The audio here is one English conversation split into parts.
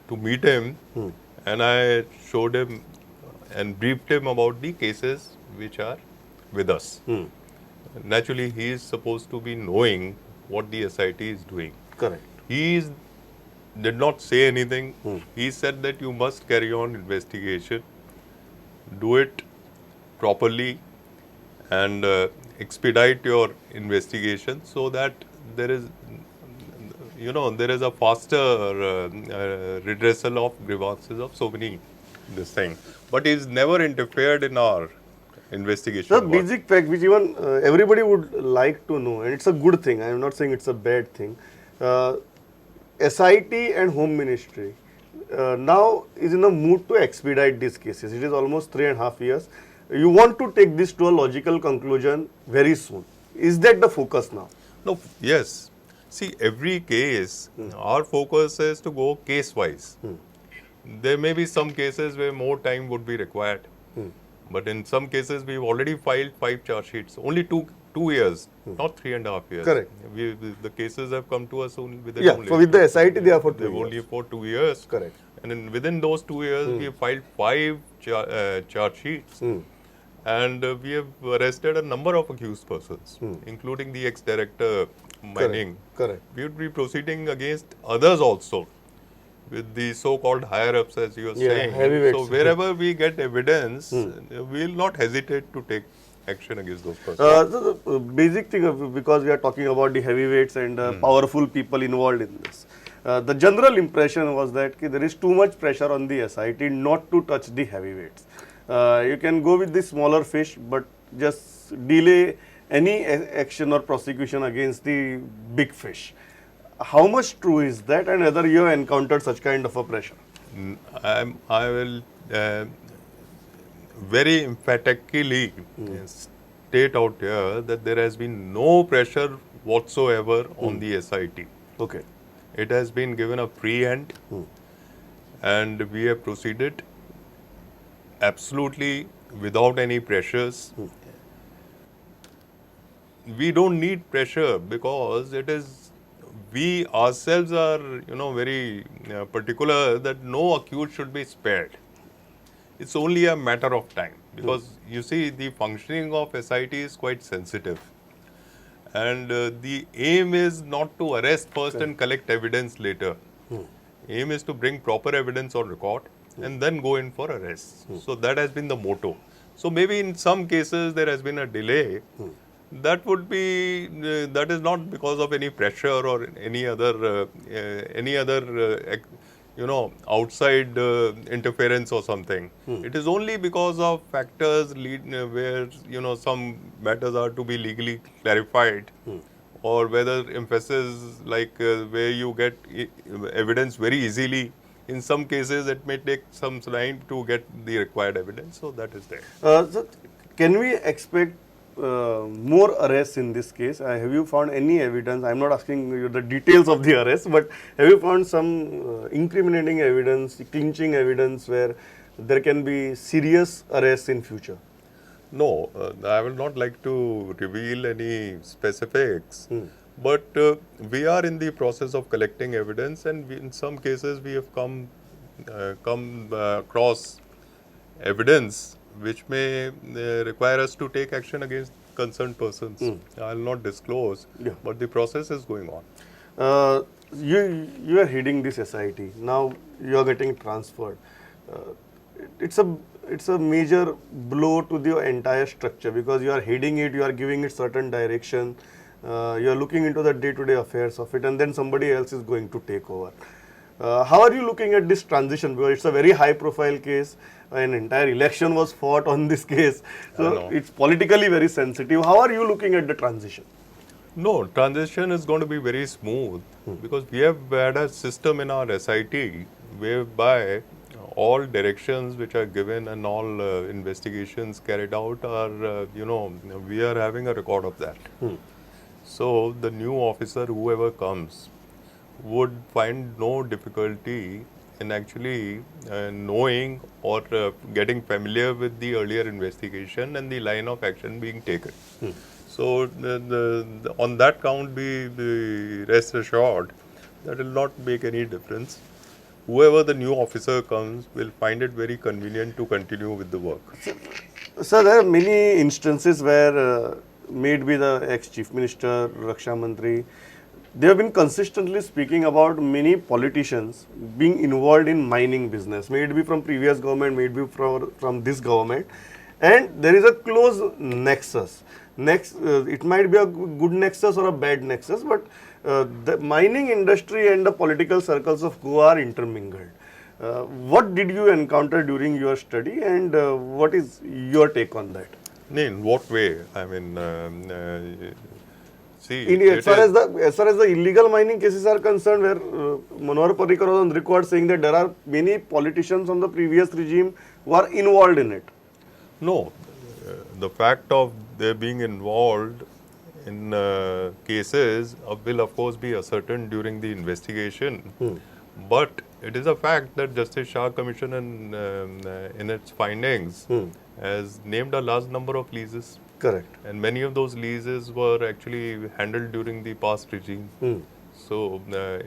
to meet him, and I showed him and briefed him about the cases which are with us. Naturally, he is supposed to be knowing what the SIT is doing. Correct. Did not say anything. He said that you must carry on investigation, do it properly, and expedite your investigation so that there is, there is a faster redressal of grievances of so many this thing. But he's never interfered in our investigation. The basic fact which even everybody would like to know, and it's a good thing, I am not saying it's a bad thing. SIT and Home Ministry now is in a mood to expedite these cases. It is almost 3.5 years. You want to take this to a logical conclusion very soon. Is that the focus now? No, yes. See, every case, our focus is to go case-wise. There may be some cases where more time would be required. But in some cases, we've already filed 5 charge sheets. Only two years, not 3.5 years. Correct. The cases have come to us only within with the SIT, they are for 2 years. Only for 2 years. Correct. And within those 2 years, we have filed 5 charge sheets. And we have arrested a number of accused persons, including the ex-director mining. Correct. We would be proceeding against others also, with the so-called higher-ups, as you are saying. Heavyweights. So wherever we get evidence, we will not hesitate to take action against those persons. The basic thing, because we are talking about the heavyweights and powerful people involved in this, the general impression was that there is too much pressure on the SIT not to touch the heavyweights. You can go with the smaller fish, but just delay any action or prosecution against the big fish. How much true is that, and whether you have encountered such kind of a pressure? I will very emphatically state out here that there has been no pressure whatsoever on the SIT. Okay. It has been given a free hand, and we have proceeded absolutely without any pressures. We don't need pressure because it is, we ourselves are, very particular that no accused should be spared. It's only a matter of time because you see the functioning of SIT is quite sensitive. And the aim is not to arrest first and collect evidence later. Aim is to bring proper evidence on record and then go in for arrests. So that has been the motto. So maybe in some cases there has been a delay. That would be, that is not because of any pressure or any other, outside interference or something. It is only because of factors where, some matters are to be legally clarified, or whether emphasis like where you get evidence very easily. In some cases, it may take some time to get the required evidence. So that is there. So can we expect more arrests in this case? Have you found any evidence? I am not asking you the details of the arrest, but have you found some incriminating evidence, clinching evidence where there can be serious arrests in future? No, I will not like to reveal any specifics. But we are in the process of collecting evidence, and in some cases we have come across evidence which may require us to take action against concerned persons. I will not disclose, but the process is going on. You are heading this SIT. Now you are getting transferred. It's a major blow to the entire structure because you are heading it, you are giving it certain direction. You are looking into the day-to-day affairs of it, and then somebody else is going to take over. How are you looking at this transition? Because it's a very high-profile case. An entire election was fought on this case. So it's politically very sensitive. How are you looking at the transition? No, transition is going to be very smooth because we have had a system in our SIT whereby all directions which are given and all investigations carried out are, we are having a record of that. So the new officer, whoever comes, would find no difficulty in actually knowing or getting familiar with the earlier investigation and the line of action being taken. So on that count, be rest assured that will not make any difference. whoever the new officer comes will find it very convenient to continue with the work. Sir, there are many instances where made by the ex-chief minister, Raksha Mantri, they have been consistently speaking about many politicians being involved in mining business, may it be from previous government, may it be from this government, and there is a close nexus. It might be a good nexus or a bad nexus, but the mining industry and the political circles of Goa are intermingled. What did you encounter during your study, and what is your take on that? In what way? I mean, see, As far as the illegal mining cases are concerned, where Manohar Parrikar was on record saying that there are many politicians from the previous regime who are involved in it. no, the fact of their being involved in cases will of course be ascertained during the investigation. But it is a fact that Justice Shah Commission in its findings has named a large number of leases. Correct. And many of those leases were actually handled during the past regime. So,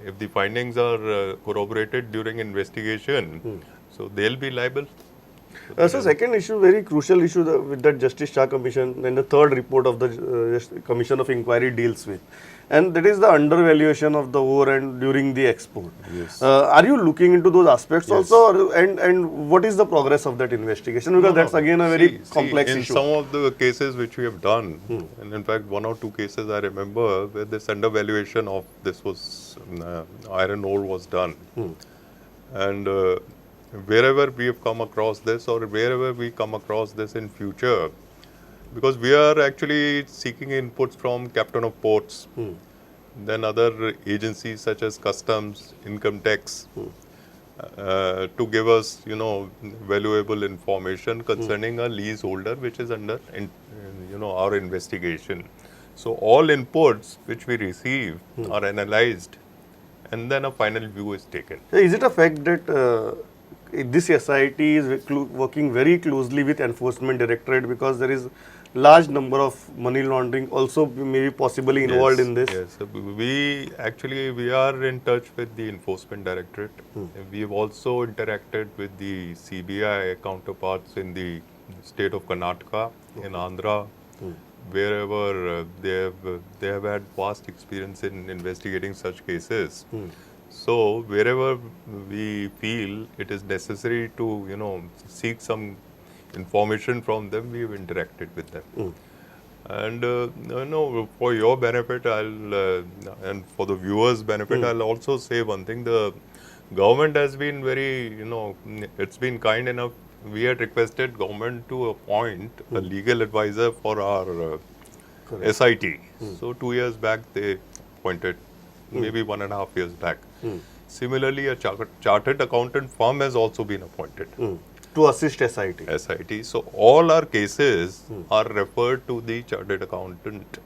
if the findings are corroborated during investigation, so they'll be liable. So, second issue, very crucial issue with that Justice Shah Commission and the third report of the Commission of Inquiry deals with, and that is the undervaluation of the ore and during the export. Yes. Are you looking into those aspects Yes. also, and what is the progress of that investigation? Because that's again a very complex in issue. some of the cases which we have done, and in fact one or two cases I remember where this undervaluation of this was iron ore was done, and wherever we have come across this or wherever we come across this in future, because we are actually seeking inputs from captain of ports, then other agencies such as customs, income tax, to give us, valuable information concerning a leaseholder which is under, our investigation. So all inputs which we receive are analyzed, and then a final view is taken. Is it a fact that this SIT is working very closely with Enforcement Directorate, because there is large number of money laundering also maybe possibly involved in this? Yes, we are in touch with the Enforcement Directorate. We have also interacted with the CBI counterparts in the state of Karnataka, in Andhra, wherever they have had vast experience in investigating such cases. So wherever we feel it is necessary to, seek some information from them, we have interacted with them. And for your benefit, and for the viewers' benefit, I'll also say one thing. The government has been very, it's been kind enough. We had requested government to appoint a legal advisor for our SIT. So 2 years back they appointed, maybe 1.5 years back. Similarly, a chartered accountant firm has also been appointed to assist SIT. So all our cases are referred to the chartered accountant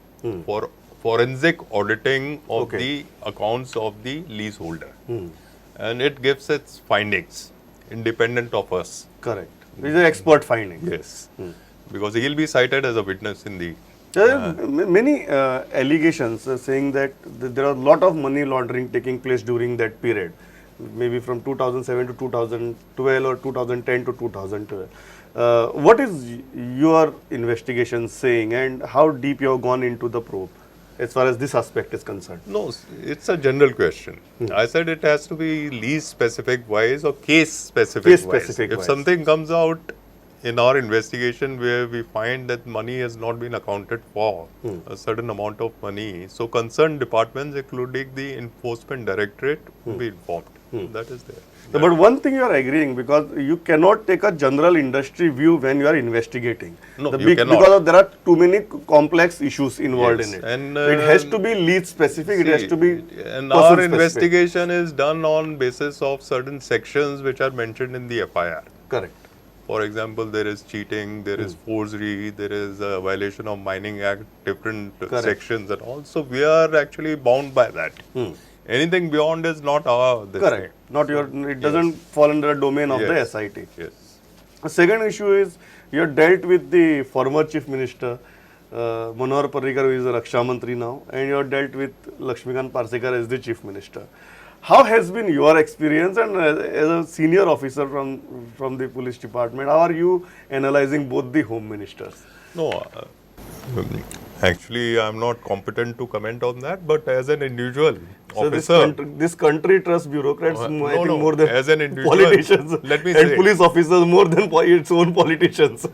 for forensic auditing of the accounts of the leaseholder, and it gives its findings independent of us. Correct. These are expert findings. Yes, because he will be cited as a witness in the. There are many allegations saying that there are a lot of money laundering taking place during that period, maybe from 2007 to 2012 or 2010 to 2012. What is your investigation saying, and how deep you have gone into the probe as far as this aspect is concerned? No, it's a general question. I said it has to be lease specific wise or case specific wise. If something comes out in our investigation where we find that money has not been accounted for, a certain amount of money, so concerned departments, including the Enforcement Directorate, will be informed. That is there. So, but one thing you are agreeing, because you cannot take a general industry view when you are investigating. No, you cannot. Because there are too many complex issues involved in it. And it has to be lead specific, it has to be and our investigation is done on basis of certain sections which are mentioned in the FIR. Correct. For example, there is cheating, there is forgery, there is a violation of Mining Act, different sections and all. So we are actually bound by that. Anything beyond is not our. Correct. Not your. It doesn't fall under the domain of the SIT. Yes. The second issue is you have dealt with the former Chief Minister Manohar Parrikar, who is a Raksha Mantri now, and you have dealt with Lakshmikant Parsekar as the Chief Minister. How has been your experience, and as a senior officer from the police department, how are you analyzing both the home ministers? No, um, actually, I'm not competent to comment on that. But as an individual So officer, this country trusts bureaucrats, I no, think, no. more than As an individual, politicians, let me and say, police officers more than its own politicians.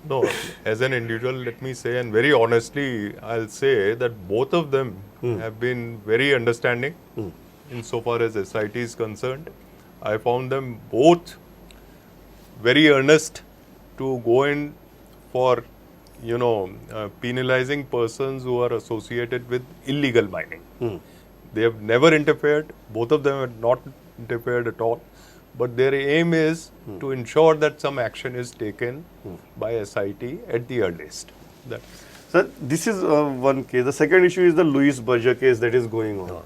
no. As an individual, let me say, and very honestly, I'll say that both of them have been very understanding insofar as SIT is concerned. I found them both very earnest to go in for, penalizing persons who are associated with illegal mining. They have never interfered. Both of them have not interfered at all. But their aim is to ensure that some action is taken by SIT at the earliest. Sir, this is one case. The second issue is the Louis Berger case that is going on.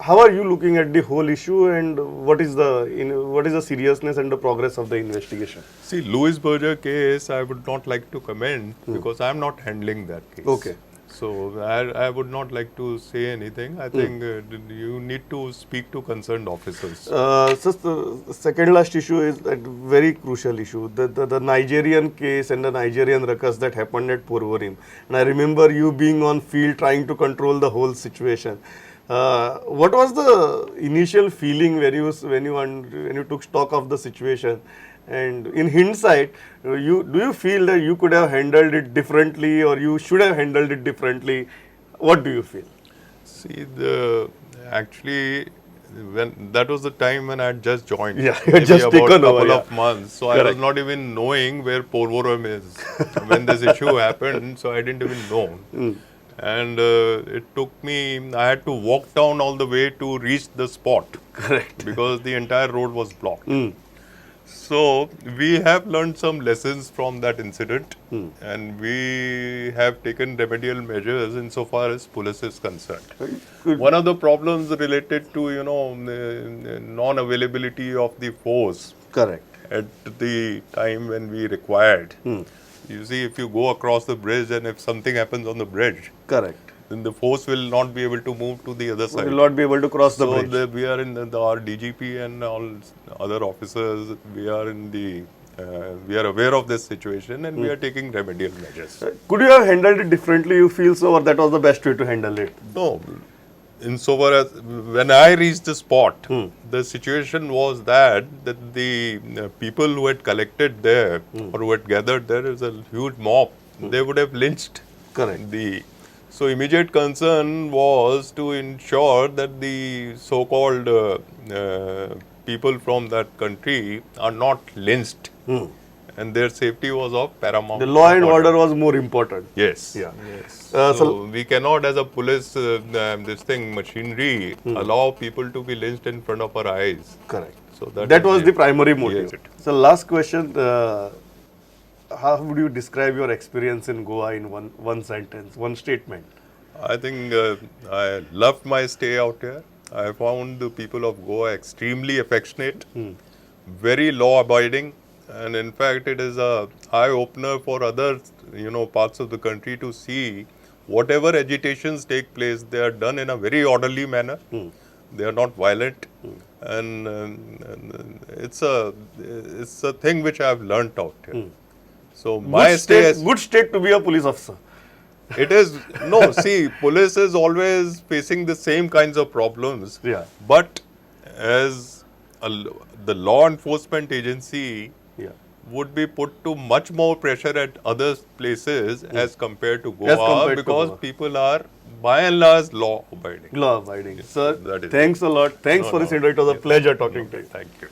How are you looking at the whole issue, and what is the seriousness and the progress of the investigation? See, Louis Berger case, I would not like to comment because I am not handling that case. Okay. So I would not like to say anything. I think you need to speak to concerned officers. So the second last issue is a very crucial issue, the Nigerian case and the Nigerian ruckus that happened at Porvorim. And I remember you being on field trying to control the whole situation. What was the initial feeling when you took stock of the situation? And in hindsight, do you feel that you could have handled it differently, or you should have handled it differently? What do you feel? See, actually, when that was the time when I had just joined. Yeah, you had just about taken a couple over, of months. So I was not even knowing where Porvorim is when this issue happened. So I didn't even know. And it took me, I had to walk down all the way to reach the spot. Correct. Because the entire road was blocked. So we have learned some lessons from that incident, and we have taken remedial measures insofar as police is concerned. One of the problems related to non-availability of the force. Correct. At the time when we required. You see, if you go across the bridge and if something happens on the bridge, correct, then the force will not be able to move to the other side. Will not be able to cross the bridge. So we are in our DGP and all other officers. We are we are aware of this situation, and we are taking remedial measures. Could you have handled it differently, you feel so, or that was the best way to handle it? No. Insofar as when I reached the spot, the situation was that the people who had collected there or who had gathered there is a huge mob. They would have lynched. Correct. So immediate concern was to ensure that the so-called people from that country are not lynched. And their safety was of paramount. The law and order was more important. Yes. Yeah. Yes. So we cannot, as a police, machinery, allow people to be lynched in front of our eyes. Correct. So that was the primary motive. Yes, So last question, how would you describe your experience in Goa in one sentence, one statement? I think I loved my stay out here. I found the people of Goa extremely affectionate, very law-abiding. And in fact, it is a eye-opener for other, parts of the country to see whatever agitations take place, they are done in a very orderly manner. They are not violent, and it's a thing which I have learnt out here. So my good state to be a police officer. It is see, police is always facing the same kinds of problems. Yeah. But as the law enforcement agency. Yeah. Would be put to much more pressure at other places as compared to Goa, because people are by and large law abiding. Law abiding. Yes, sir, thanks a lot. Thanks for this interview. It was a pleasure talking to you. Thank you.